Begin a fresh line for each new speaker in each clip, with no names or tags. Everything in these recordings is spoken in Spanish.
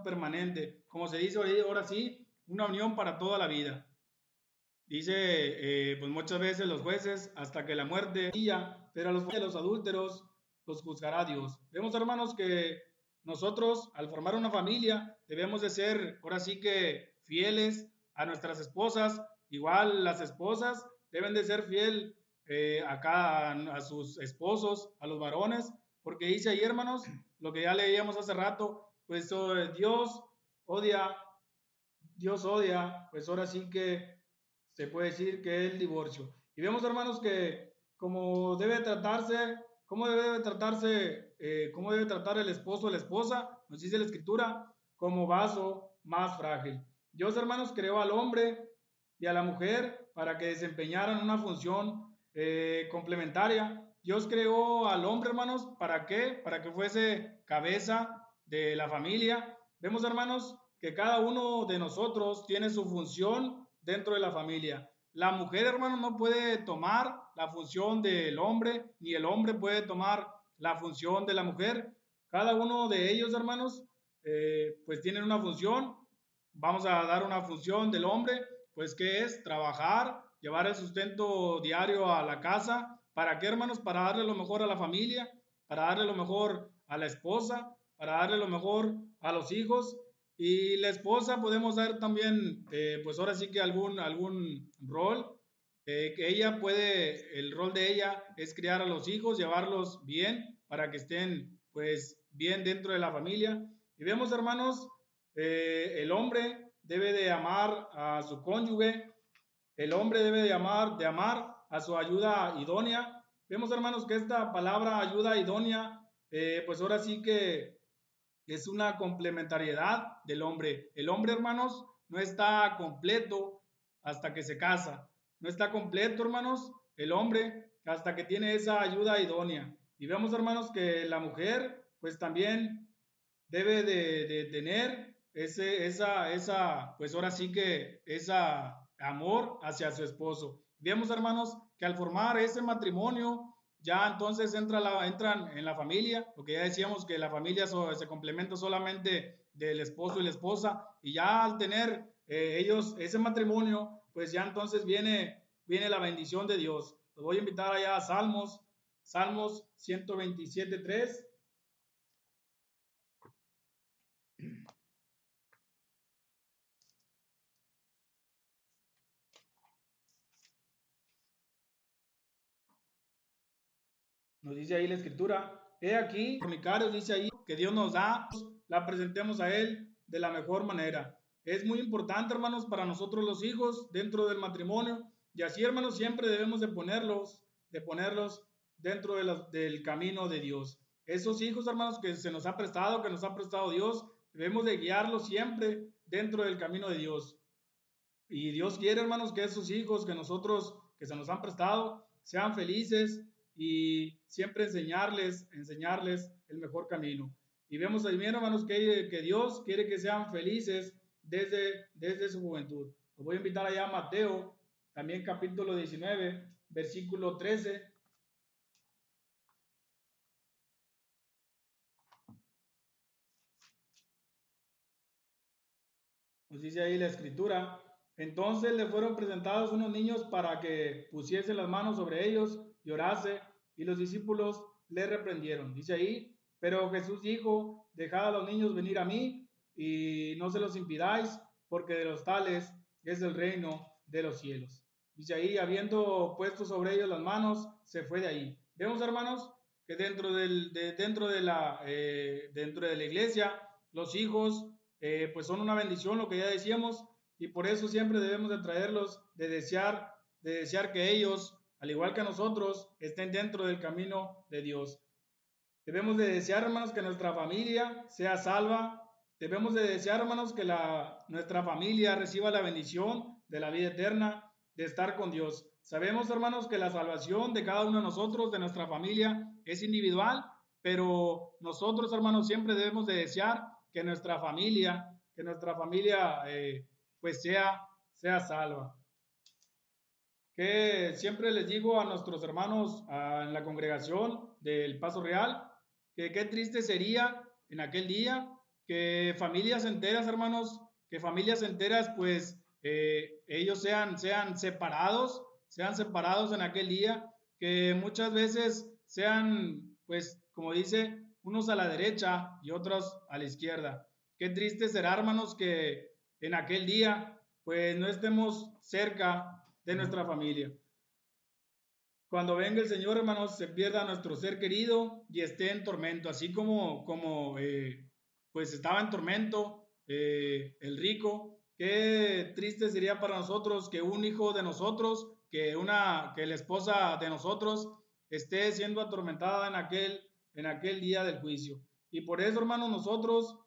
permanente, como se dice ahora sí, una unión para toda la vida. Dice, pues muchas veces los jueces, hasta que la muerte, pero a los adúlteros los juzgará Dios. Vemos, hermanos, que nosotros, al formar una familia, debemos de ser, ahora sí que, fieles a nuestras esposas. Igual las esposas deben de ser fiel a sus esposos, a los varones, porque dice ahí, hermanos, lo que ya leíamos hace rato, pues odia, Dios odia, pues ahora sí que se puede decir que es el divorcio. Y vemos, hermanos, que como debe tratarse, cómo debe tratar el esposo o la esposa, nos dice la Escritura, como vaso más frágil. Dios, hermanos, creó al hombre y a la mujer para que desempeñaran una función complementaria. Dios creó al hombre, hermanos, ¿para qué? Para que fuese cabeza de la familia. Vemos, hermanos, que cada uno de nosotros tiene su función dentro de la familia. La mujer, hermano, no puede tomar la función del hombre, ni el hombre puede tomar la función de la mujer. Cada uno de ellos, hermanos, pues tienen una función. Vamos a dar una función del hombre, pues que es trabajar, llevar el sustento diario a la casa. ¿Para qué, hermanos? Para darle lo mejor a la familia, para darle lo mejor a la esposa, para darle lo mejor a los hijos. Y la esposa podemos dar también, pues ahora sí que algún rol, que ella puede, el rol de ella es criar a los hijos, llevarlos bien para que estén pues bien dentro de la familia. Y vemos, hermanos, el hombre debe de amar a su cónyuge, el hombre debe de amar a su ayuda idónea. Vemos, hermanos, que esta palabra ayuda idónea, pues ahora sí que es una complementariedad del hombre. El hombre, hermanos, no está completo hasta que se casa. No está completo, hermanos, el hombre hasta que tiene esa ayuda idónea. Y vemos, hermanos, que la mujer, pues también debe de tener pues ahora sí que esa amor hacia su esposo. Vemos, hermanos, que al formar ese matrimonio, ya entonces entran en la familia, porque ya decíamos que la familia se complementa solamente del esposo y la esposa, y ya al tener ellos ese matrimonio, pues ya entonces viene la bendición de Dios. Los voy a invitar allá a Salmos 127:3. Nos dice ahí la escritura, he aquí, fornicarios, dice ahí, que Dios nos da, la presentemos a Él de la mejor manera. Es muy importante, hermanos, para nosotros los hijos dentro del matrimonio, y así, hermanos, siempre debemos de ponerlos dentro del camino de Dios. Esos hijos, hermanos, que nos ha prestado Dios, debemos de guiarlos siempre dentro del camino de Dios. Y Dios quiere, hermanos, que esos hijos que nosotros, que se nos han prestado, sean felices y siempre enseñarles el mejor camino. Y vemos también, hermanos, que Dios quiere que sean felices desde su juventud. Los voy a invitar allá a Mateo, también capítulo 19, versículo 13. Nos dice ahí la escritura. Entonces le fueron presentados unos niños para que pusiese las manos sobre ellos y orase, y los discípulos le reprendieron. Dice ahí, pero Jesús dijo, dejad a los niños venir a mí y no se los impidáis, porque de los tales es el reino de los cielos. Dice ahí, habiendo puesto sobre ellos las manos, se fue de ahí. Vemos, hermanos, que dentro de la iglesia, los hijos pues son una bendición, lo que ya decíamos, y por eso siempre debemos de traerlos, de desear que ellos, al igual que nosotros, estén dentro del camino de Dios. Debemos de desear, hermanos, que nuestra familia sea salva. Debemos de desear, hermanos, que nuestra familia reciba la bendición de la vida eterna, de estar con Dios. Sabemos, hermanos, que la salvación de cada uno de nosotros, de nuestra familia, es individual, pero nosotros, hermanos, siempre debemos de desear que nuestra familia pues sea salva. Que siempre les digo a nuestros hermanos en la congregación del Paso Real, que qué triste sería en aquel día que familias enteras, hermanos, que familias enteras, pues ellos sean separados en aquel día, que muchas veces sean, pues, como dice, unos a la derecha y otros a la izquierda. Qué triste será, hermanos, que en aquel día, pues, no estemos cerca de nuestra familia. Cuando venga el Señor, hermanos, se pierda nuestro ser querido y esté en tormento, así como pues estaba en tormento el rico. Qué triste sería para nosotros que un hijo de nosotros, que la esposa de nosotros esté siendo atormentada en aquel día del juicio. Y por eso, hermanos, nosotros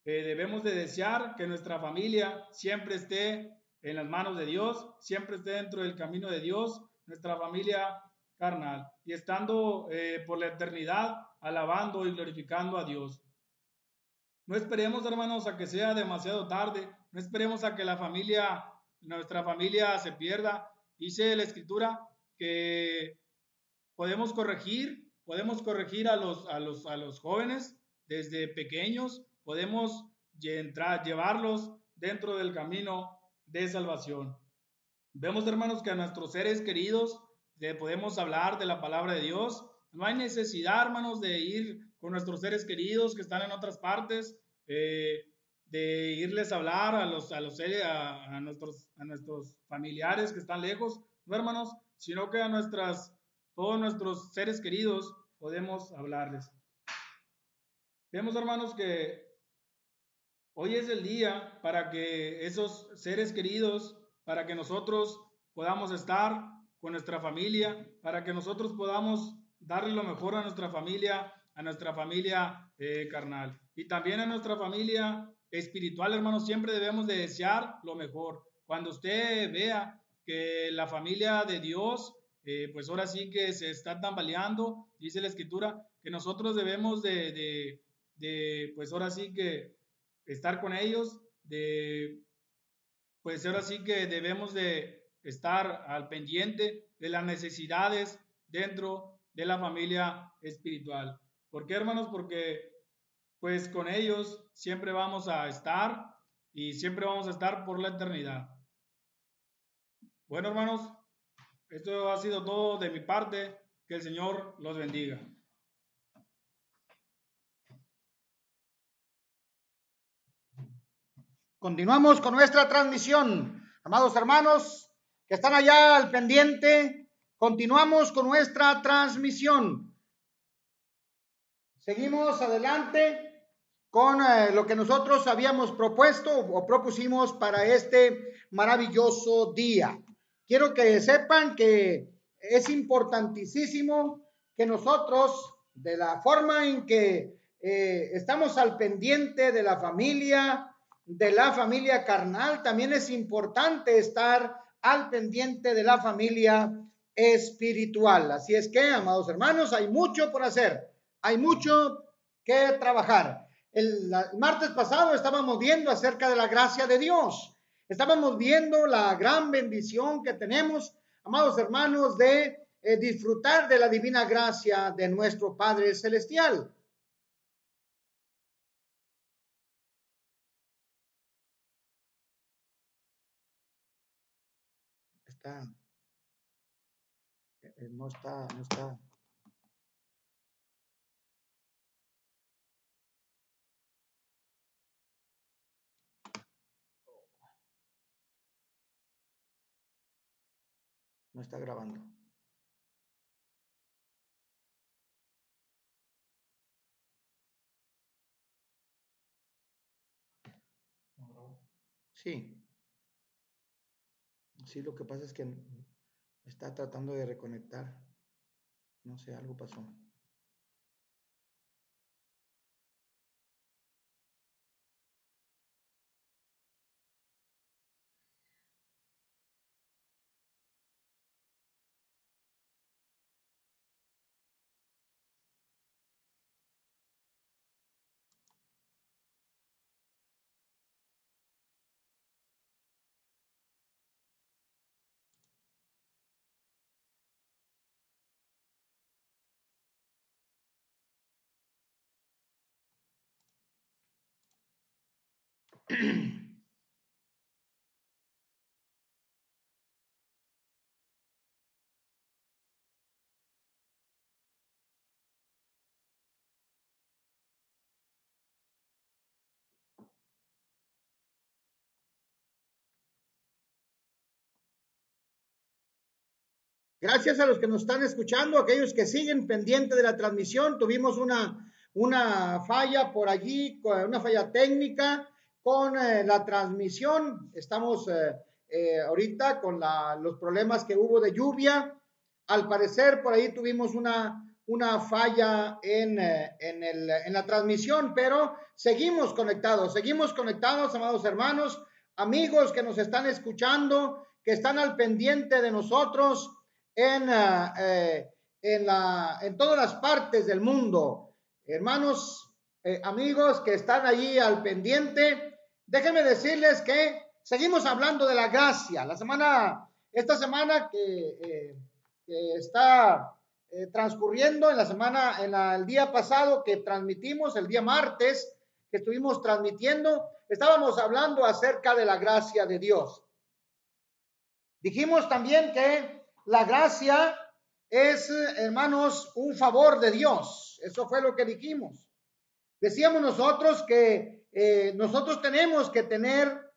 debemos de desear que nuestra familia siempre esté en las manos de Dios, siempre esté dentro del camino de Dios, nuestra familia carnal, y estando por la eternidad alabando y glorificando a Dios. No esperemos, hermanos, a que sea demasiado tarde, no esperemos a que nuestra familia se pierda. Dice la Escritura que podemos corregir a los jóvenes desde pequeños, podemos llevarlos dentro del camino de salvación. Vemos, hermanos, que a nuestros seres queridos le podemos hablar de la palabra de Dios. No hay necesidad, hermanos, de ir con nuestros seres queridos que están en otras partes, de irles a hablar a nuestros familiares que están lejos, no, hermanos, sino que todos nuestros seres queridos podemos hablarles. Vemos, hermanos, que hoy es el día para que esos seres queridos, para que nosotros podamos estar con nuestra familia, para que nosotros podamos darle lo mejor a nuestra familia carnal y también a nuestra familia espiritual, hermanos. Siempre debemos de desear lo mejor. Cuando usted vea que la familia de Dios, pues ahora sí que se está tambaleando, dice la Escritura, que nosotros debemos pues ahora sí que estar con ellos, pues ahora sí que debemos de estar al pendiente de las necesidades dentro de la familia espiritual. ¿Por qué, hermanos? Porque pues con ellos siempre vamos a estar y siempre vamos a estar por la eternidad. Bueno, hermanos, esto ha sido todo de mi parte. Que el Señor los bendiga.
Continuamos con nuestra transmisión. Amados hermanos que están allá al pendiente, continuamos con nuestra transmisión. Seguimos adelante con lo que nosotros habíamos propuesto o propusimos para este maravilloso día. Quiero que sepan que es importantísimo que nosotros, de la forma en que estamos al pendiente de la familia carnal, también es importante estar al pendiente de la familia espiritual. Así es que, amados hermanos, hay mucho por hacer, hay mucho que trabajar. El martes pasado estábamos viendo acerca de la gracia de Dios. Estábamos viendo la gran bendición que tenemos, amados hermanos, de disfrutar de la divina gracia de nuestro Padre Celestial. No está. No está grabando. Sí. Sí, lo que pasa es que está tratando de reconectar. No sé, algo pasó. Gracias a los que nos están escuchando, aquellos que siguen pendiente de la transmisión. Tuvimos una falla por allí, una falla técnica con la transmisión. Estamos ahorita con los problemas que hubo de lluvia. Al parecer, por ahí tuvimos una falla en la transmisión, pero seguimos conectados, amados hermanos, amigos que nos están escuchando, que están al pendiente de nosotros en todas las partes del mundo. Hermanos, amigos que están allí al pendiente, déjenme decirles que seguimos hablando de la gracia. Esta semana que está transcurriendo, el día pasado que transmitimos, el día martes que estuvimos transmitiendo, estábamos hablando acerca de la gracia de Dios. Dijimos también que la gracia es, hermanos, un favor de Dios. Eso fue lo que dijimos. Decíamos nosotros que nosotros tenemos que tener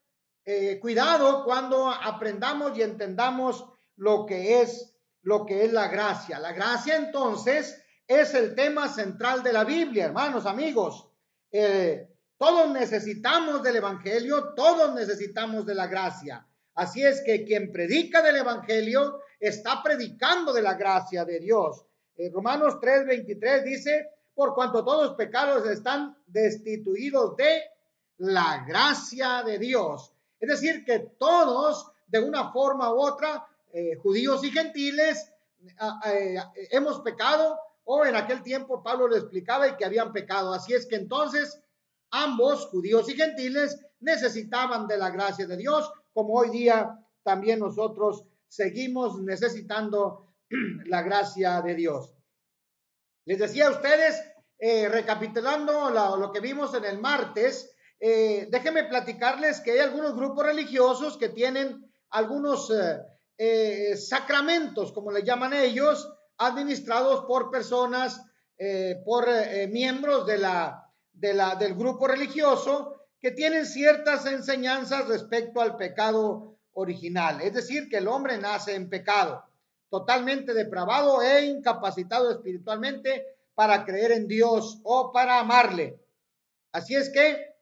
cuidado cuando aprendamos y entendamos lo que es la gracia. La gracia, entonces, es el tema central de la Biblia, hermanos, amigos. Todos necesitamos del Evangelio, todos necesitamos de la gracia. Así es que quien predica del Evangelio está predicando de la gracia de Dios. Romanos 3:23 dice, por cuanto todos pecados están destituidos de la gracia de Dios. Es decir, que todos, de una forma u otra, judíos y gentiles, hemos pecado, o en aquel tiempo Pablo lo explicaba y que habían pecado. Así es que entonces ambos, judíos y gentiles, necesitaban de la gracia de Dios, como hoy día también nosotros seguimos necesitando la gracia de Dios. Les decía a ustedes, recapitulando lo que vimos en el martes, déjenme platicarles que hay algunos grupos religiosos que tienen algunos sacramentos, como le llaman ellos, administrados por personas, por miembros del grupo religioso, que tienen ciertas enseñanzas respecto al pecado original. Es decir, que el hombre nace en pecado, totalmente depravado e incapacitado espiritualmente para creer en Dios o para amarle. Así es que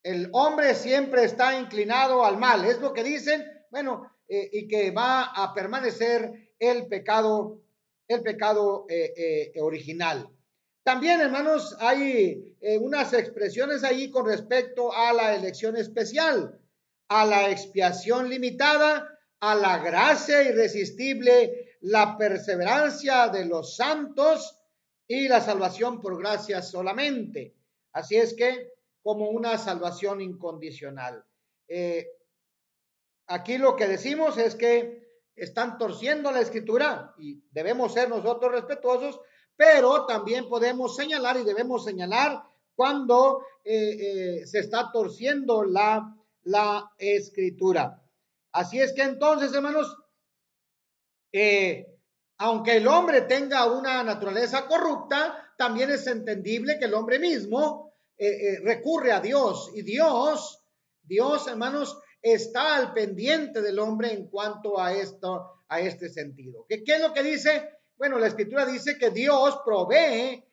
el hombre siempre está inclinado al mal, es lo que dicen, bueno, y que va a permanecer el pecado original. También, hermanos, hay unas expresiones ahí con respecto a la elección especial, a la expiación limitada, a la gracia irresistible, la perseverancia de los santos y la salvación por gracia solamente. Así es que, como una salvación incondicional. Aquí lo que decimos es que están torciendo la escritura y debemos ser nosotros respetuosos, pero también podemos señalar y debemos señalar cuando se está torciendo la escritura. Así es que entonces, hermanos, aunque el hombre tenga una naturaleza corrupta, también es entendible que el hombre mismo recurre a Dios, y Dios, hermanos, está al pendiente del hombre en cuanto a este sentido. ¿Qué es lo que dice? Bueno, la escritura dice que Dios provee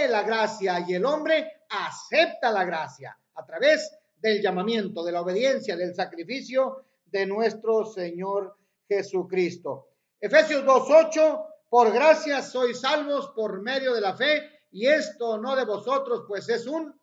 la gracia, y el hombre acepta la gracia a través del llamamiento, de la obediencia, del sacrificio de nuestro Señor Jesucristo. Efesios 2:8, por gracia sois salvos por medio de la fe, y esto no de vosotros, pues es un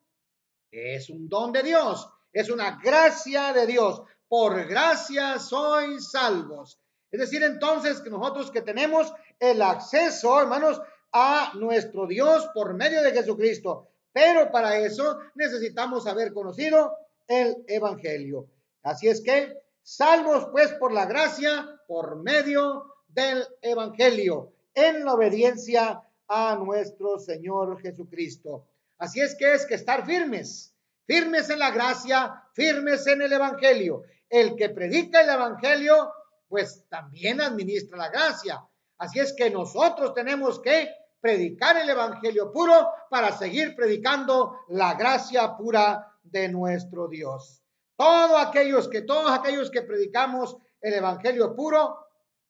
don de Dios, es una gracia de Dios. Por gracia sois salvos. Es decir, entonces, que nosotros que tenemos el acceso, hermanos, a nuestro Dios por medio de Jesucristo, pero para eso necesitamos haber conocido el Evangelio. Así es que, salvos pues por la gracia, por medio del Evangelio, en la obediencia a nuestro Señor Jesucristo. Así es que estar firmes firmes en la gracia, firmes en el evangelio. El que predica el evangelio, pues también administra la gracia. Así es que nosotros tenemos que predicar el evangelio puro para seguir predicando la gracia pura de nuestro Dios. Todos aquellos que predicamos el evangelio puro,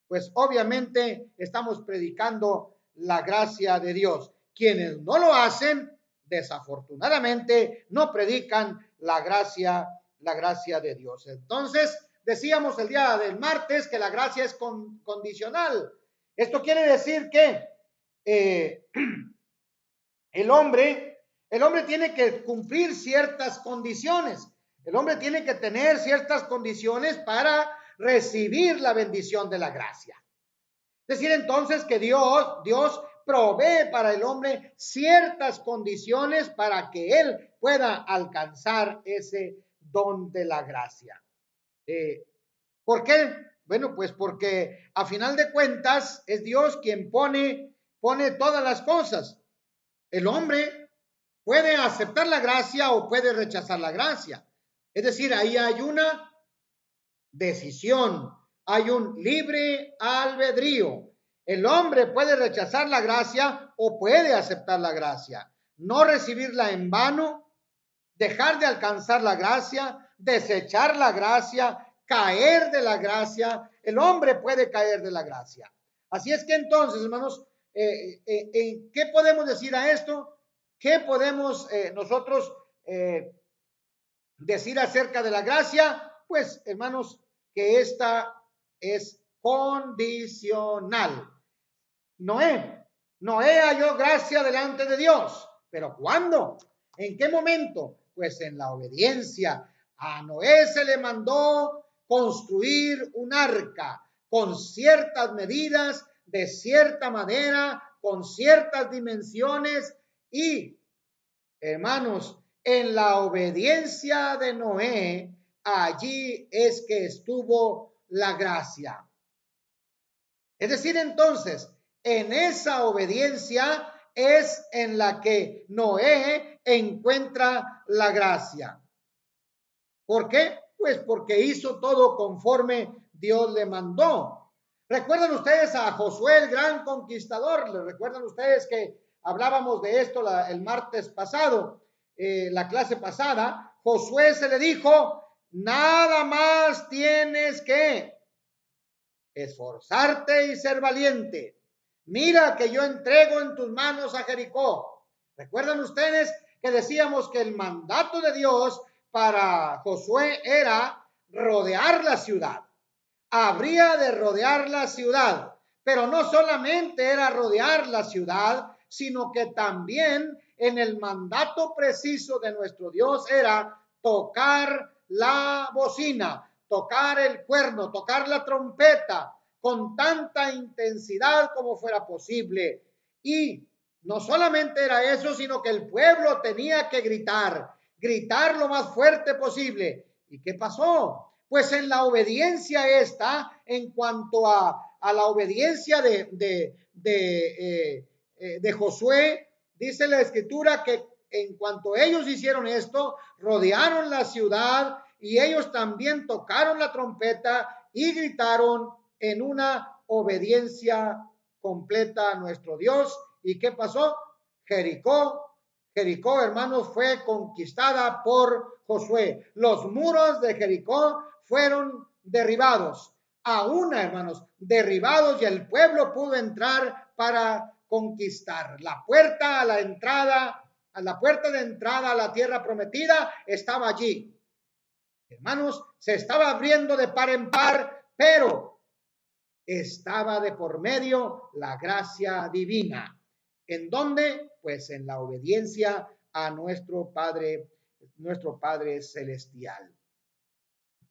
pues obviamente estamos predicando la gracia de Dios. Quienes no lo hacen, desafortunadamente, no predican la gracia de Dios. Entonces, decíamos el día del martes que la gracia es condicional. Esto quiere decir que el hombre tiene que cumplir ciertas condiciones. El hombre tiene que tener ciertas condiciones para recibir la bendición de la gracia. Es decir, entonces que Dios provee para el hombre ciertas condiciones para que él pueda alcanzar ese don de la gracia. ¿Por qué? Bueno, pues porque a final de cuentas es Dios quien pone todas las cosas. El hombre puede aceptar la gracia o puede rechazar la gracia. Es decir, ahí hay una decisión, hay un libre albedrío. El hombre puede rechazar la gracia o puede aceptar la gracia, no recibirla en vano, dejar de alcanzar la gracia, desechar la gracia, caer de la gracia. El hombre puede caer de la gracia. Así es que entonces, hermanos, ¿qué podemos decir a esto? ¿Qué podemos nosotros decir acerca de la gracia? Pues, hermanos, que esta es condicional. Noé halló gracia delante de Dios. ¿Pero cuándo? ¿En qué momento? Pues en la obediencia. A Noé se le mandó construir un arca con ciertas medidas, de cierta manera, con ciertas dimensiones y, hermanos, en la obediencia de Noé, allí es que estuvo la gracia. Es decir, entonces, en esa obediencia es en la que Noé encuentra la gracia. ¿Por qué? Pues porque hizo todo conforme Dios le mandó. ¿Recuerdan ustedes a Josué, el gran conquistador? ¿Le recuerdan ustedes que hablábamos de esto el martes pasado, la clase pasada? Josué se le dijo, nada más tienes que esforzarte y ser valiente. Mira que yo entrego en tus manos a Jericó. ¿Recuerdan ustedes que decíamos que el mandato de Dios para Josué era rodear la ciudad? Habría de rodear la ciudad, pero no solamente era rodear la ciudad, sino que también en el mandato preciso de nuestro Dios era tocar la bocina, tocar el cuerno, tocar la trompeta con tanta intensidad como fuera posible. Y no solamente era eso, sino que el pueblo tenía que gritar lo más fuerte posible. ¿Y qué pasó? Pues en la obediencia esta, en cuanto a la obediencia de Josué, dice la escritura que en cuanto ellos hicieron esto, rodearon la ciudad y ellos también tocaron la trompeta y gritaron en una obediencia completa a nuestro Dios. ¿Y qué pasó? Jericó, hermanos, fue conquistada por Josué. Los muros de Jericó fueron derribados. Aún, hermanos, derribados, y el pueblo pudo entrar para conquistar. La puerta de entrada a la tierra prometida estaba allí. Hermanos, se estaba abriendo de par en par, pero estaba de por medio la gracia divina. ¿En dónde? Pues en la obediencia a nuestro Padre celestial.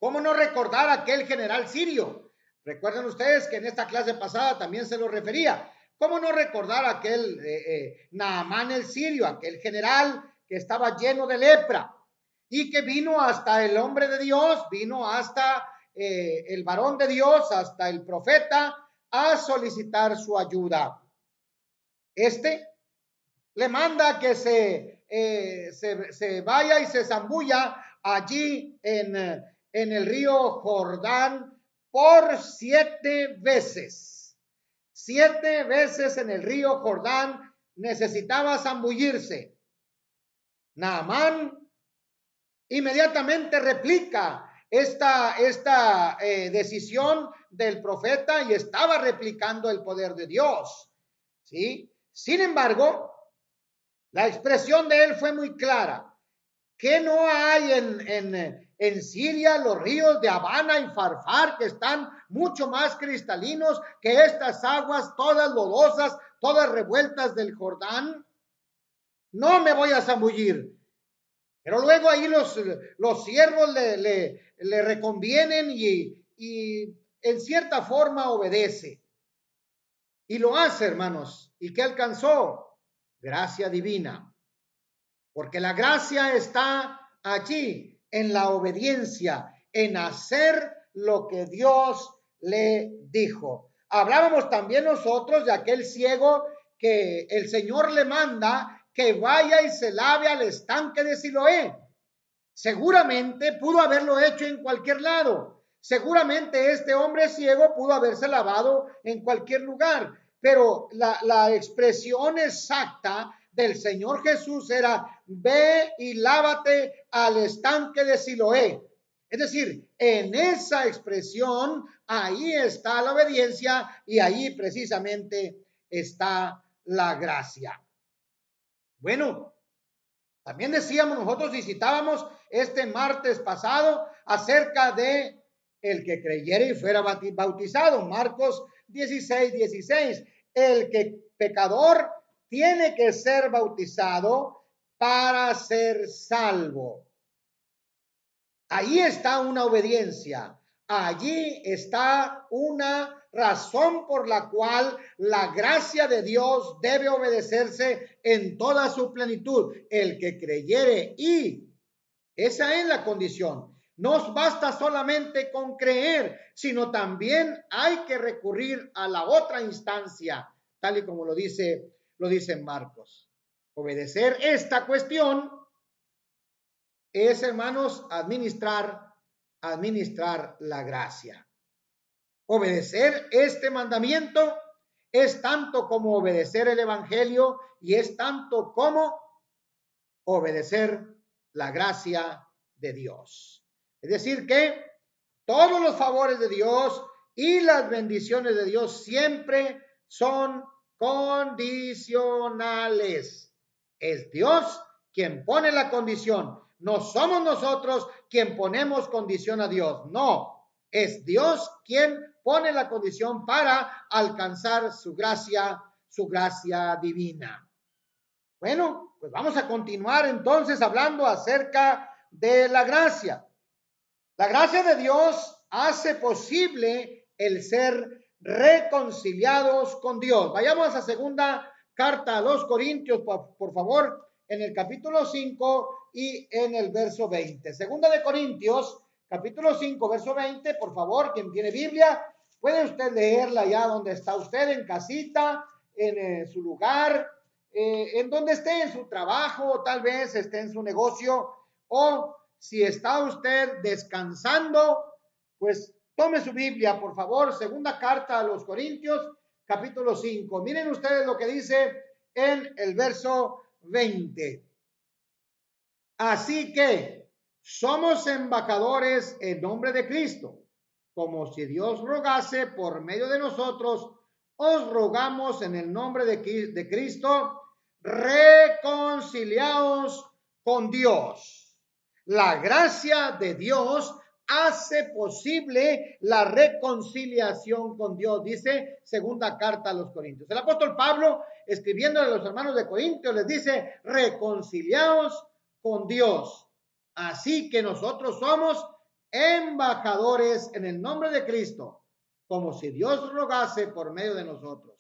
¿Cómo no recordar a aquel general sirio? Recuerden ustedes que en esta clase pasada también se lo refería. ¿Cómo no recordar a aquel Naamán el sirio, aquel general que estaba lleno de lepra y que vino hasta el hombre de Dios, vino hasta el varón de Dios, hasta el profeta, a solicitar su ayuda? Este le manda que se se vaya y se zambulla allí en el río Jordán por 7 veces. 7 veces en el río Jordán necesitaba zambullirse. Naamán inmediatamente replica esta decisión del profeta y estaba replicando el poder de Dios. ¿Sí? Sin embargo, la expresión de él fue muy clara. ¿Qué no hay en Siria los ríos de Habana y Farfar que están mucho más cristalinos que estas aguas todas lodosas, todas revueltas del Jordán? No me voy a zambullir. Pero luego ahí los siervos le reconvienen y en cierta forma obedece. Y lo hace, hermanos. ¿Y qué alcanzó? Gracia divina. Porque la gracia está allí, en la obediencia, en hacer lo que Dios le dijo. Hablábamos también nosotros de aquel ciego que el Señor le manda que vaya y se lave al estanque de Siloé. Seguramente pudo haberlo hecho en cualquier lado. Seguramente este hombre ciego pudo haberse lavado en cualquier lugar. Pero la expresión exacta del Señor Jesús era: ve y lávate al estanque de Siloé. Es decir, en esa expresión, ahí está la obediencia y ahí precisamente está la gracia. Bueno, también decíamos nosotros, visitábamos este martes pasado acerca de el que creyera y fuera bautizado. Marcos 16:16. El que pecador tiene que ser bautizado para ser salvo. Ahí está una obediencia. Allí está una razón por la cual la gracia de Dios debe obedecerse en toda su plenitud. El que creyere, y esa es la condición. No basta solamente con creer, sino también hay que recurrir a la otra instancia, tal y como lo dice Marcos. Obedecer esta cuestión es, hermanos, administrar la gracia. Obedecer este mandamiento es tanto como obedecer el evangelio y es tanto como obedecer la gracia de Dios. Es decir que todos los favores de Dios y las bendiciones de Dios siempre son condicionales. Es Dios quien pone la condición. No somos nosotros quien ponemos condición a Dios. No, es Dios quien pone la condición para alcanzar su gracia divina. Bueno, pues vamos a continuar entonces hablando acerca de la gracia. La gracia de Dios hace posible el ser reconciliados con Dios. Vayamos a segunda carta a los Corintios, por favor, en el capítulo 5 y en el verso 20. Segunda de Corintios, capítulo 5, verso 20, por favor, quien tiene Biblia, puede usted leerla ya donde está usted, en casita, en su lugar, en donde esté, en su trabajo, tal vez esté en su negocio, o si está usted descansando, pues tome su Biblia, por favor. Segunda carta a los Corintios, capítulo 5. Miren ustedes lo que dice en el verso 20. Así que somos embajadores en nombre de Cristo, como si Dios rogase por medio de nosotros. Os rogamos en el nombre de Cristo, reconciliaos con Dios. La gracia de Dios hace posible la reconciliación con Dios, dice segunda carta a los Corintios. El apóstol Pablo, escribiendo a los hermanos de Corintios, les dice: reconciliaos con Dios. Así que nosotros somos embajadores en el nombre de Cristo, como si Dios rogase por medio de nosotros.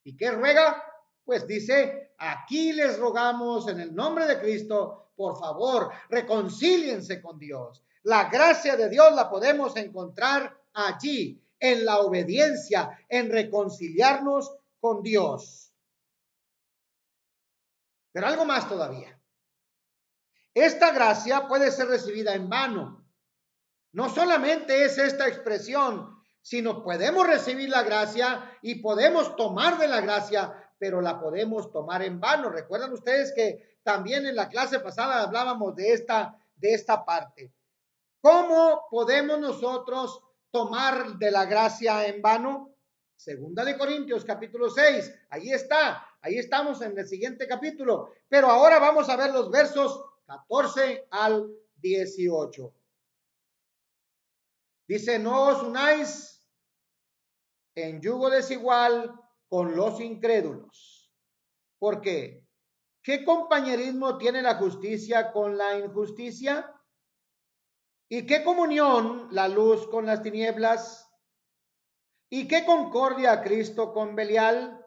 ¿Y qué ruega? Pues dice: aquí les rogamos en el nombre de Cristo, por favor, reconcíliense con Dios. La gracia de Dios la podemos encontrar allí, en la obediencia, en reconciliarnos con Dios. Pero algo más todavía. esta gracia puede ser recibida en vano. No solamente es esta expresión, sino podemos recibir la gracia y podemos tomar de la gracia, pero la podemos tomar en vano. Recuerdan ustedes que también en la clase pasada hablábamos de esta parte. ¿Cómo podemos nosotros tomar de la gracia en vano? Segunda de Corintios capítulo 6, ahí está, ahí estamos en el siguiente capítulo, pero ahora vamos a ver los versos 14 al 18. Dice, no os unáis en yugo desigual con los incrédulos. ¿Por qué? ¿Qué compañerismo tiene la justicia con la injusticia? ¿Y qué comunión la luz con las tinieblas? ¿Y qué concordia Cristo con Belial?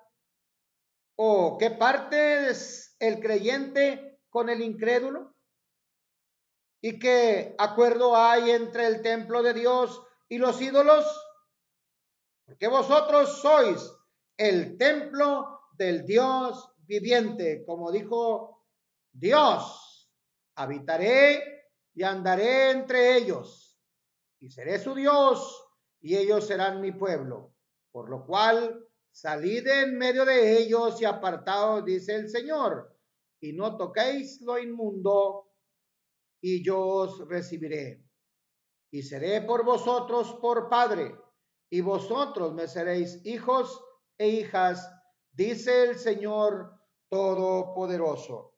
¿O qué parte es el creyente con el incrédulo? ¿Y qué acuerdo hay entre el templo de Dios y los ídolos? Porque vosotros sois el templo del Dios viviente, como dijo Dios, habitaré y andaré entre ellos, y seré su Dios, y ellos serán mi pueblo. Por lo cual, salid en medio de ellos y apartaos, dice el Señor, y no toquéis lo inmundo, y yo os recibiré. Y seré por vosotros por Padre, y vosotros me seréis hijos e hijas, dice el Señor Todopoderoso.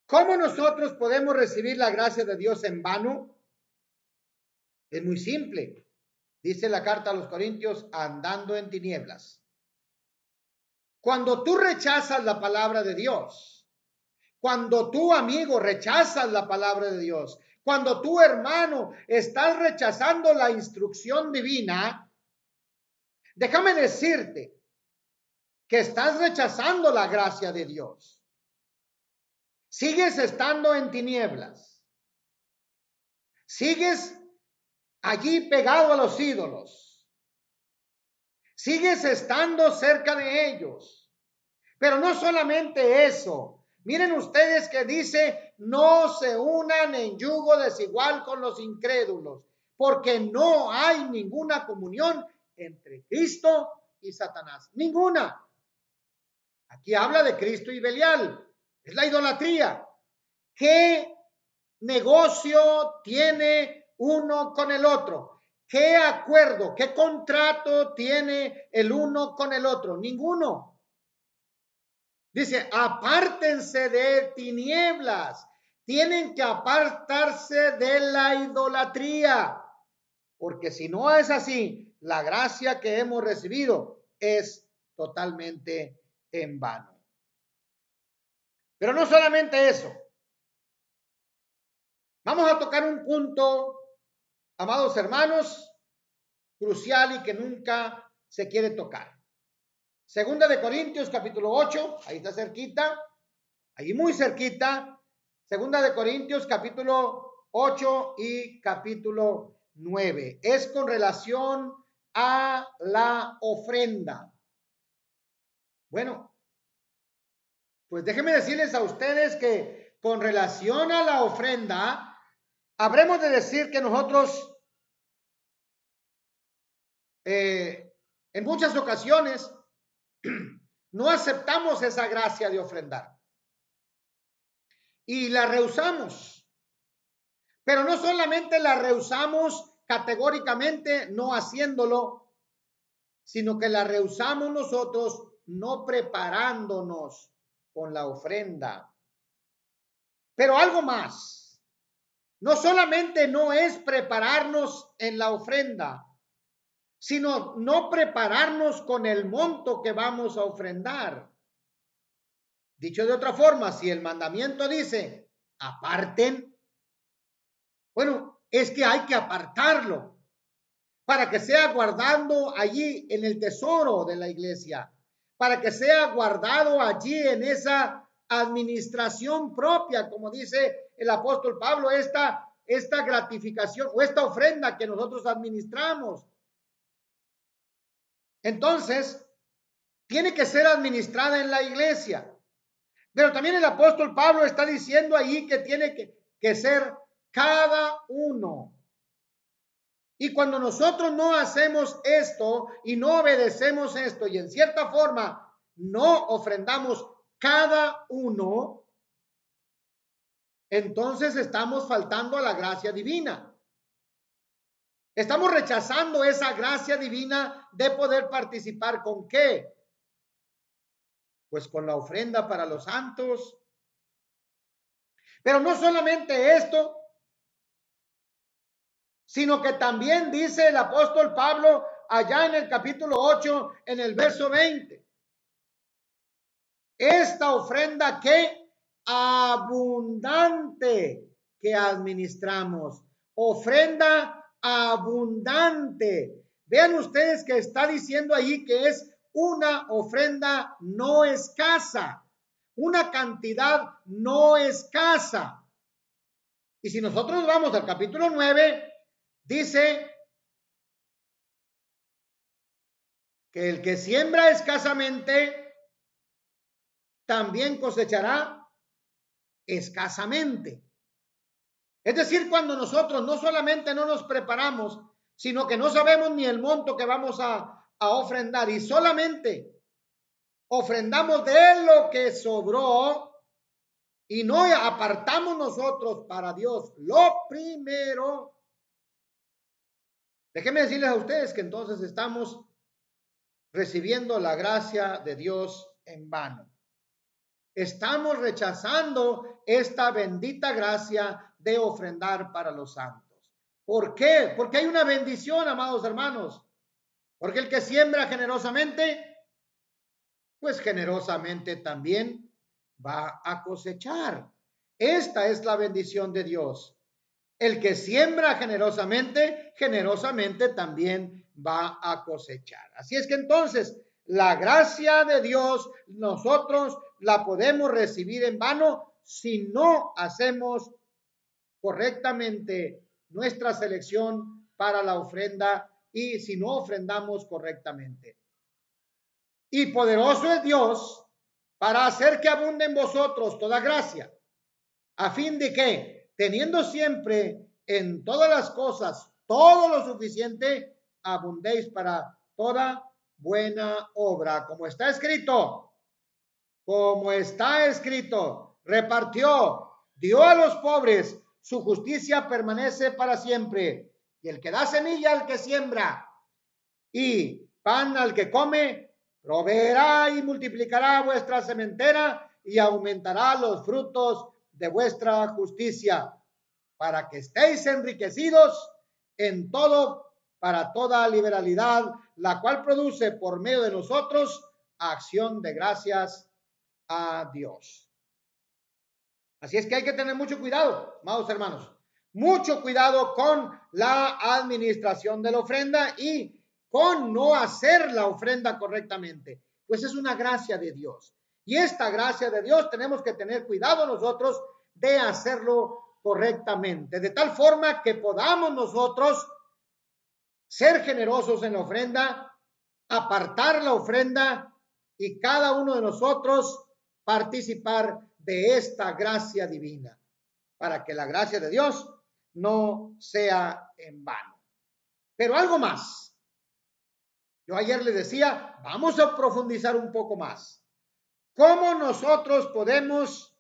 ¿Cómo nosotros podemos recibir la gracia de Dios en vano? Es muy simple. Dice la carta a los Corintios, andando en tinieblas. Cuando tú rechazas la palabra de Dios, cuando tú, amigo, rechazas la palabra de Dios, cuando tú, hermano, estás rechazando la instrucción divina, déjame decirte que estás rechazando la gracia de Dios. Sigues estando en tinieblas. Sigues allí pegado a los ídolos. Sigues estando cerca de ellos. Pero no solamente eso. Miren ustedes que dice, no se unan en yugo desigual con los incrédulos, porque no hay ninguna comunión entre Cristo y Satanás. Ninguna. Aquí habla de Cristo y Belial. Es la idolatría. ¿Qué negocio tiene uno con el otro? ¿Qué acuerdo, qué contrato tiene el uno con el otro? Ninguno. Dice, apártense de tinieblas. Tienen que apartarse de la idolatría. Porque si no es así, la gracia que hemos recibido es totalmente en vano. Pero no solamente eso. Vamos a tocar un punto, amados hermanos, crucial y que nunca se quiere tocar. Segunda de Corintios, capítulo 8, ahí está cerquita, ahí muy cerquita. Segunda de Corintios, capítulo 8 y capítulo 9. Es con relación a la ofrenda. Bueno, pues déjenme decirles a ustedes que con relación a la ofrenda, habremos de decir que nosotros en muchas ocasiones no aceptamos esa gracia de ofrendar y la rehusamos. Pero no solamente la rehusamos categóricamente no haciéndolo, sino que la rehusamos nosotros no preparándonos con la ofrenda. Pero algo más, no solamente no es prepararnos en la ofrenda, sino no prepararnos con el monto que vamos a ofrendar. Dicho de otra forma, si el mandamiento dice, aparten, bueno, es que hay que apartarlo para que sea guardado allí en el tesoro de la iglesia, para que sea guardado allí en esa administración propia, como dice el apóstol Pablo, esta gratificación o esta ofrenda que nosotros administramos. Entonces, tiene que ser administrada en la iglesia. Pero también el apóstol Pablo está diciendo ahí que tiene que ser cada uno. Y cuando nosotros no hacemos esto y no obedecemos esto y en cierta forma no ofrendamos cada uno, entonces estamos faltando a la gracia divina. Estamos rechazando esa gracia divina de poder participar ¿con qué? Pues con la ofrenda para los santos. Pero no solamente esto, sino que también dice el apóstol Pablo allá en el capítulo 8, en el verso 20. Esta ofrenda que abundante que administramos, ofrenda abundante. Vean ustedes que está diciendo ahí que es una ofrenda no escasa, una cantidad no escasa. Y si nosotros vamos al capítulo 9, dice que el que siembra escasamente también cosechará escasamente. Es decir, cuando nosotros no solamente no nos preparamos, sino que no sabemos ni el monto que vamos a ofrendar y solamente ofrendamos de lo que sobró y no apartamos nosotros para Dios lo primero. Déjenme decirles a ustedes que entonces estamos recibiendo la gracia de Dios en vano. Estamos rechazando esta bendita gracia de ofrendar para los santos. ¿Por qué? Porque hay una bendición, amados hermanos. Porque el que siembra generosamente, pues generosamente también va a cosechar. Esta es la bendición de Dios. El que siembra generosamente, generosamente también va a cosechar. Así es que entonces, la gracia de Dios nosotros la podemos recibir en vano si no hacemos correctamente nuestra selección para la ofrenda y si no ofrendamos correctamente. Y poderoso es Dios para hacer que abunde en vosotros toda gracia, a fin de que, teniendo siempre en todas las cosas todo lo suficiente, abundéis para toda buena obra, como está escrito, repartió, dio a los pobres, su justicia permanece para siempre, y el que da semilla al que siembra, y pan al que come, proveerá y multiplicará vuestra sementera, y aumentará los frutos de vuestra justicia, para que estéis enriquecidos en todo, para toda liberalidad, la cual produce por medio de nosotros acción de gracias a Dios. Así es que hay que tener mucho cuidado, amados hermanos, mucho cuidado con la administración de la ofrenda y con no hacer la ofrenda correctamente, pues es una gracia de Dios. Y esta gracia de Dios tenemos que tener cuidado nosotros de hacerlo correctamente, de tal forma que podamos nosotros ser generosos en la ofrenda, apartar la ofrenda y cada uno de nosotros participar de esta gracia divina, para que la gracia de Dios no sea en vano. Pero algo más. Yo ayer les decía, vamos a profundizar un poco más. ¿Cómo nosotros podemos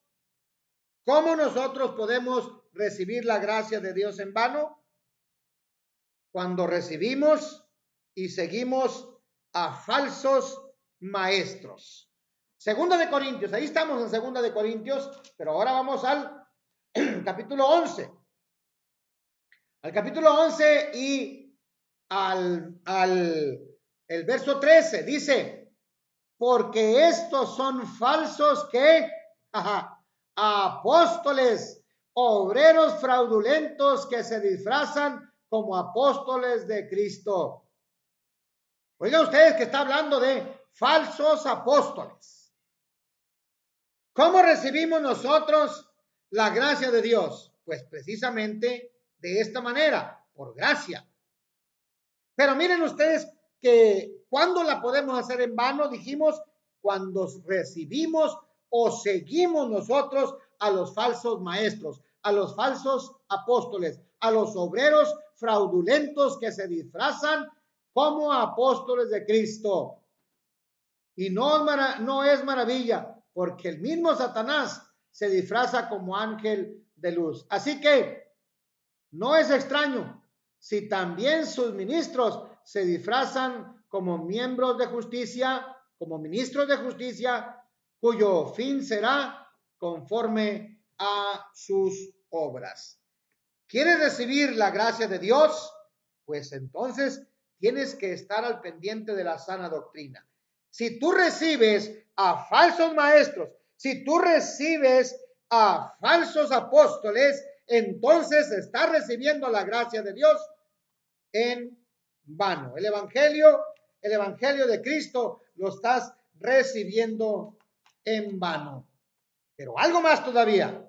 recibir la gracia de Dios en vano? Cuando recibimos y seguimos a falsos maestros. Segunda de Corintios, ahí estamos en Segunda de Corintios, pero ahora vamos al capítulo 11. Al capítulo 11 y el verso 13 dice, porque estos son falsos que apóstoles, obreros fraudulentos que se disfrazan como apóstoles de Cristo. Oigan ustedes que está hablando de falsos apóstoles. ¿Cómo recibimos nosotros la gracia de Dios? Pues precisamente de esta manera, por gracia. Pero miren ustedes que cuando la podemos hacer en vano, dijimos, cuando recibimos o seguimos nosotros a los falsos maestros, a los falsos apóstoles, a los obreros fraudulentos que se disfrazan como apóstoles de Cristo? Y no es maravilla, porque el mismo Satanás se disfraza como ángel de luz. Así que no es extraño si también sus ministros se disfrazan como miembros de justicia, como ministros de justicia, cuyo fin será conforme a sus obras. ¿Quieres recibir la gracia de Dios? Pues entonces tienes que estar al pendiente de la sana doctrina. Si tú recibes a falsos maestros, si tú recibes a falsos apóstoles, entonces estás recibiendo la gracia de Dios en vano. El evangelio de Cristo lo estás recibiendo en vano. Pero algo más todavía.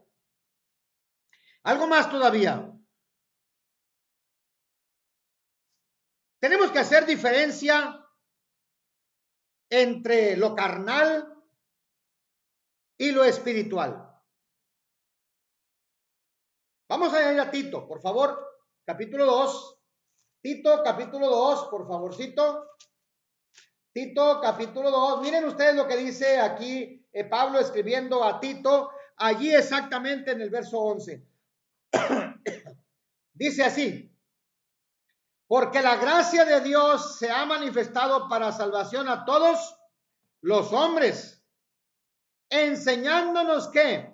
Tenemos que hacer diferencia entre lo carnal y lo espiritual. Vamos a ir a Tito, por favor, capítulo 2. Tito, capítulo 2, por favorcito. Tito, capítulo 2. Miren ustedes lo que dice aquí Pablo escribiendo a Tito, allí exactamente en el verso 11. Dice así: porque la gracia de Dios se ha manifestado para salvación a todos los hombres, enseñándonos ¿qué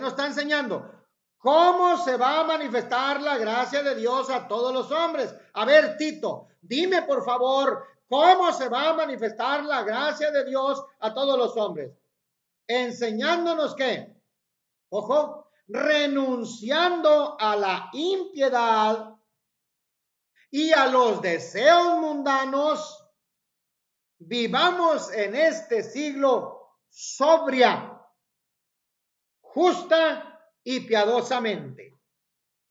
nos está enseñando? ¿Cómo se va a manifestar la gracia de Dios a todos los hombres? A ver, Tito, dime por favor, ¿cómo se va a manifestar la gracia de Dios a todos los hombres? Enseñándonos ¿qué? Ojo, renunciando a la impiedad y a los deseos mundanos, vivamos en este siglo sobria, justa y piadosamente.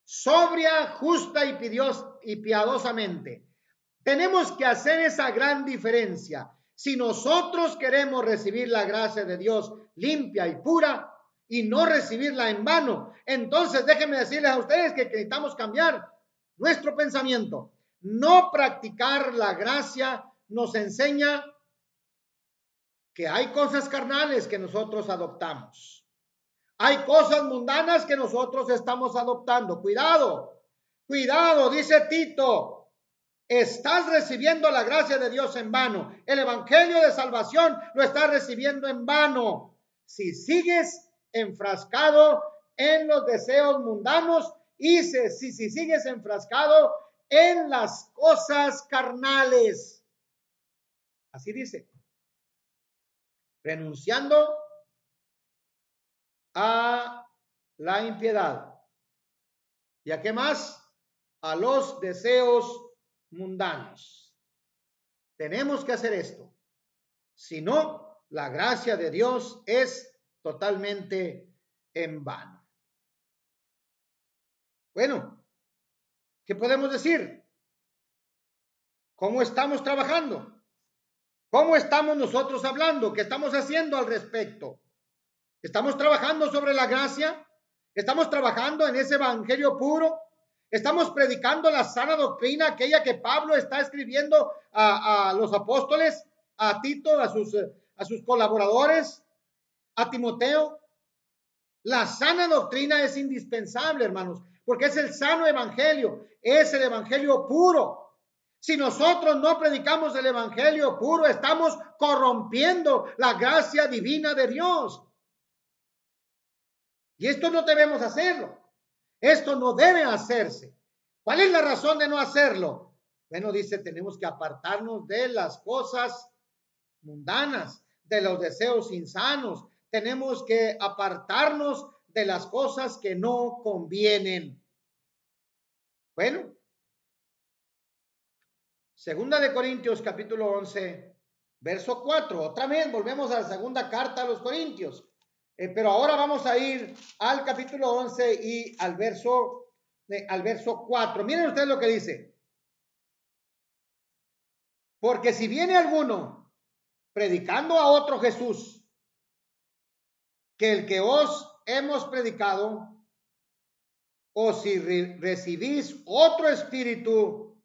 Sobria, justa y piadosamente. Tenemos que hacer esa gran diferencia. Si nosotros queremos recibir la gracia de Dios limpia y pura y no recibirla en vano, entonces déjenme decirles a ustedes que necesitamos cambiar nuestro pensamiento. No practicar la gracia nos enseña que hay cosas carnales que nosotros adoptamos. Hay cosas mundanas que nosotros estamos adoptando. Cuidado, cuidado, dice Tito. Estás recibiendo la gracia de Dios en vano. El evangelio de salvación lo estás recibiendo en vano. Si sigues enfrascado en los deseos mundanos y si sigues enfrascado en las cosas carnales. Así dice. Renunciando a la impiedad. ¿Y a qué más? A los deseos mundanos. Tenemos que hacer esto. Si no, la gracia de Dios es totalmente en vano. Bueno, ¿qué podemos decir? ¿Cómo estamos trabajando? ¿Cómo estamos nosotros hablando? ¿Qué estamos haciendo al respecto? ¿Estamos trabajando sobre la gracia? ¿Estamos trabajando en ese evangelio puro? ¿Estamos predicando la sana doctrina, aquella que Pablo está escribiendo a los apóstoles, a Tito, a sus colaboradores, a Timoteo? La sana doctrina es indispensable, hermanos, porque es el sano evangelio, es el evangelio puro. Si nosotros no predicamos el evangelio puro, estamos corrompiendo la gracia divina de Dios. Y esto no debemos hacerlo. Esto no debe hacerse. ¿Cuál es la razón de no hacerlo? Bueno, dice, tenemos que apartarnos de las cosas mundanas, de los deseos insanos. Tenemos que apartarnos de las cosas que no convienen. Bueno, Segunda de Corintios, capítulo 11, verso 4. Otra vez volvemos a la segunda carta a los Corintios. Pero ahora vamos a ir al capítulo 11 y al verso 4. Miren ustedes lo que dice. Porque si viene alguno predicando a otro Jesús que el que os hemos predicado, o si recibís otro espíritu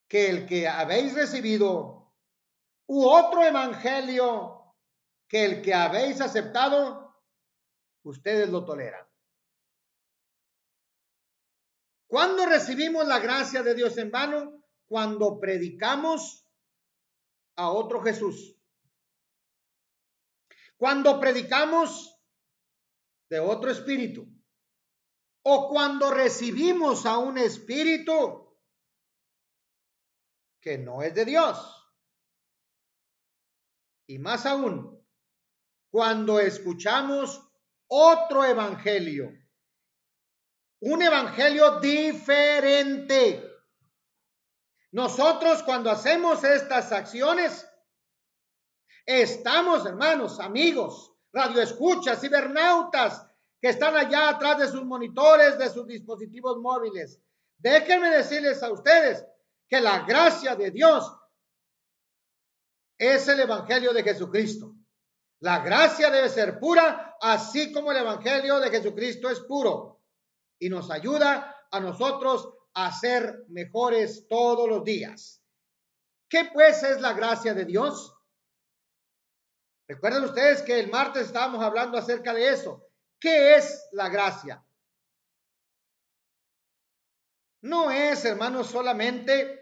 que el que habéis recibido, u otro evangelio que el que habéis aceptado, ustedes lo toleran. ¿Cuándo recibimos la gracia de Dios en vano? Cuando predicamos a otro Jesús. Cuando predicamos de otro espíritu. O cuando recibimos a un espíritu que no es de Dios. Y más aún, cuando escuchamos otro evangelio. Un evangelio diferente. Nosotros cuando hacemos estas acciones, estamos, hermanos, amigos, radioescuchas, cibernautas, que están allá atrás de sus monitores, de sus dispositivos móviles. Déjenme decirles a ustedes que la gracia de Dios es el evangelio de Jesucristo. La gracia debe ser pura, así como el evangelio de Jesucristo es puro. Y nos ayuda a nosotros a ser mejores todos los días. ¿Qué pues es la gracia de Dios? Recuerden ustedes que el martes estábamos hablando acerca de eso. ¿Qué es la gracia? No es, hermanos, solamente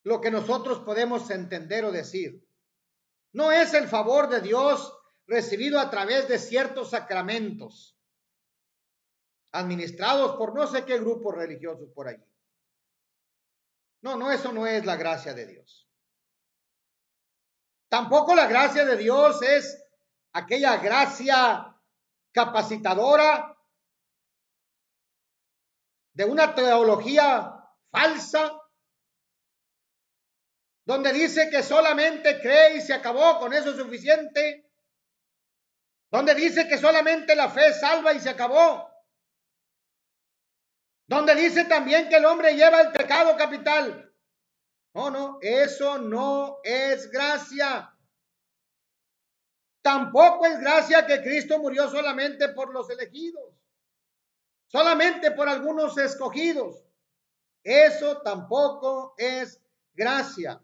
lo que nosotros podemos entender o decir. No es el favor de Dios recibido a través de ciertos sacramentos administrados por no sé qué grupos religiosos por allí. No, eso no es la gracia de Dios. Tampoco la gracia de Dios es aquella gracia capacitadora de una teología falsa, donde dice que solamente cree y se acabó, con eso es suficiente, donde dice que solamente la fe salva y se acabó, donde dice también que el hombre lleva el pecado capital. No, eso no es gracia. Tampoco es gracia que Cristo murió solamente por los elegidos, solamente por algunos escogidos. Eso tampoco es gracia.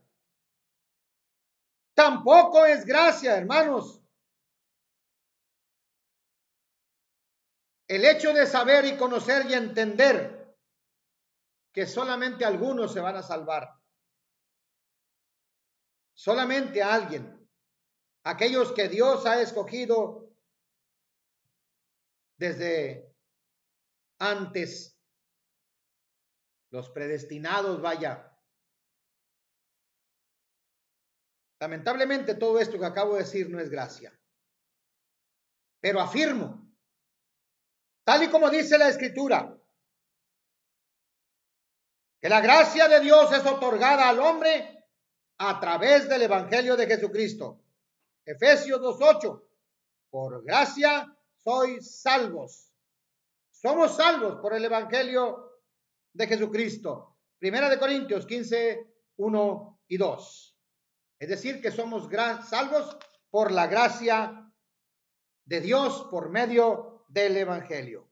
Tampoco es gracia, hermanos, el hecho de saber y conocer y entender que solamente algunos se van a salvar. Solamente a alguien. Aquellos que Dios ha escogido desde antes. Los predestinados, vaya. Lamentablemente todo esto que acabo de decir no es gracia. Pero afirmo, tal y como dice la Escritura, que la gracia de Dios es otorgada al hombre a través del Evangelio de Jesucristo. Efesios 2:8. Por gracia sois salvos. Somos salvos por el Evangelio de Jesucristo. Primera de Corintios 15:1 y 2. Es decir, que somos salvos por la gracia de Dios por medio del Evangelio.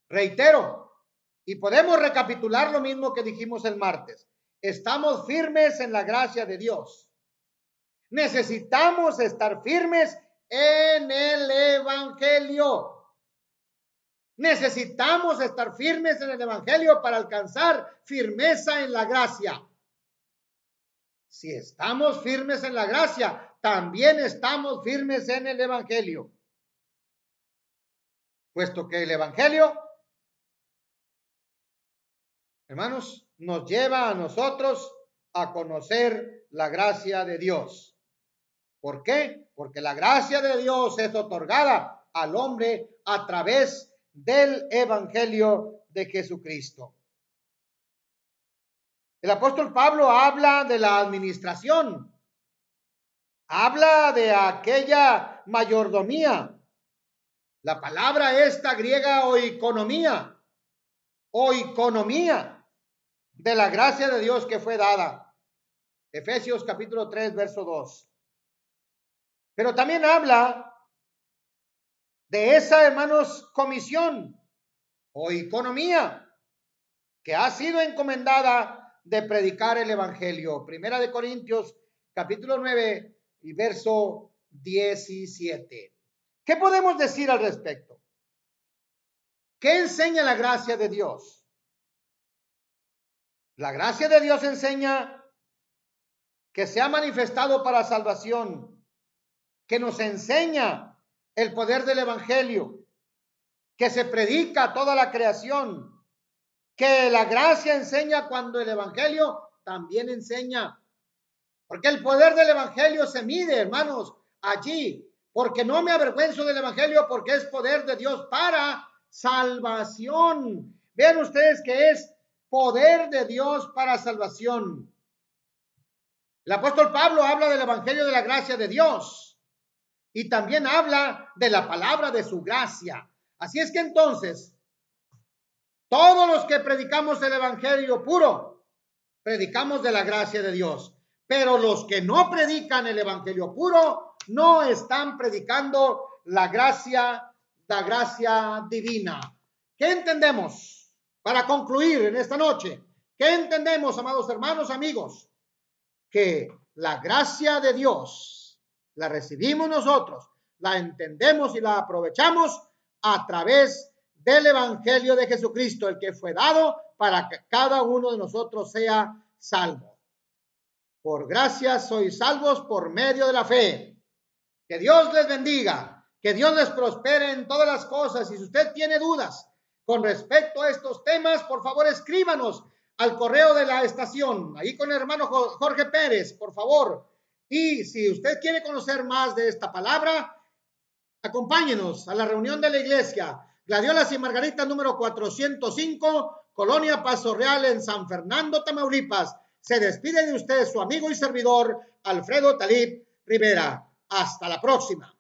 Reitero, y podemos recapitular lo mismo que dijimos el martes. Estamos firmes en la gracia de Dios. Necesitamos estar firmes en el Evangelio. Necesitamos estar firmes en el Evangelio para alcanzar firmeza en la gracia. Si estamos firmes en la gracia, también estamos firmes en el Evangelio. Puesto que el Evangelio, hermanos, nos lleva a nosotros a conocer la gracia de Dios. ¿Por qué? Porque la gracia de Dios es otorgada al hombre a través del Evangelio de Jesucristo. El apóstol Pablo habla de la administración, habla de aquella mayordomía. La palabra esta griega oikonomía de la gracia de Dios que fue dada. Efesios capítulo 3, verso 2. Pero también habla de esa, hermanos, comisión o economía que ha sido encomendada de predicar el evangelio. Primera de Corintios, capítulo 9 y verso 17. ¿Qué podemos decir al respecto? ¿Qué enseña la gracia de Dios? La gracia de Dios enseña que se ha manifestado para salvación, que nos enseña el poder del evangelio, que se predica a toda la creación, que la gracia enseña cuando el evangelio también enseña. Porque el poder del evangelio se mide, hermanos, allí. Porque no me avergüenzo del evangelio porque es poder de Dios para salvación. Vean ustedes que es poder de Dios para salvación. El apóstol Pablo habla del evangelio de la gracia de Dios y también habla de la palabra de su gracia. Así es que entonces, todos los que predicamos el evangelio puro, predicamos de la gracia de Dios. Pero los que no predican el evangelio puro, no están predicando la gracia divina. ¿Qué entendemos? Para concluir en esta noche, ¿qué entendemos, amados hermanos, amigos? Que la gracia de Dios la recibimos nosotros, la entendemos y la aprovechamos a través del evangelio de Jesucristo, el que fue dado para que cada uno de nosotros sea salvo. Por gracia sois salvos por medio de la fe. Que Dios les bendiga, que Dios les prospere en todas las cosas. Y si usted tiene dudas con respecto a estos temas, por favor escríbanos al correo de la estación, ahí con el hermano Jorge Pérez, por favor. Y si usted quiere conocer más de esta palabra, acompáñenos a la reunión de la iglesia Gladiolas y Margarita número 405, Colonia Paso Real en San Fernando, Tamaulipas. Se despide de usted su amigo y servidor Alfredo Talib Rivera. Hasta la próxima.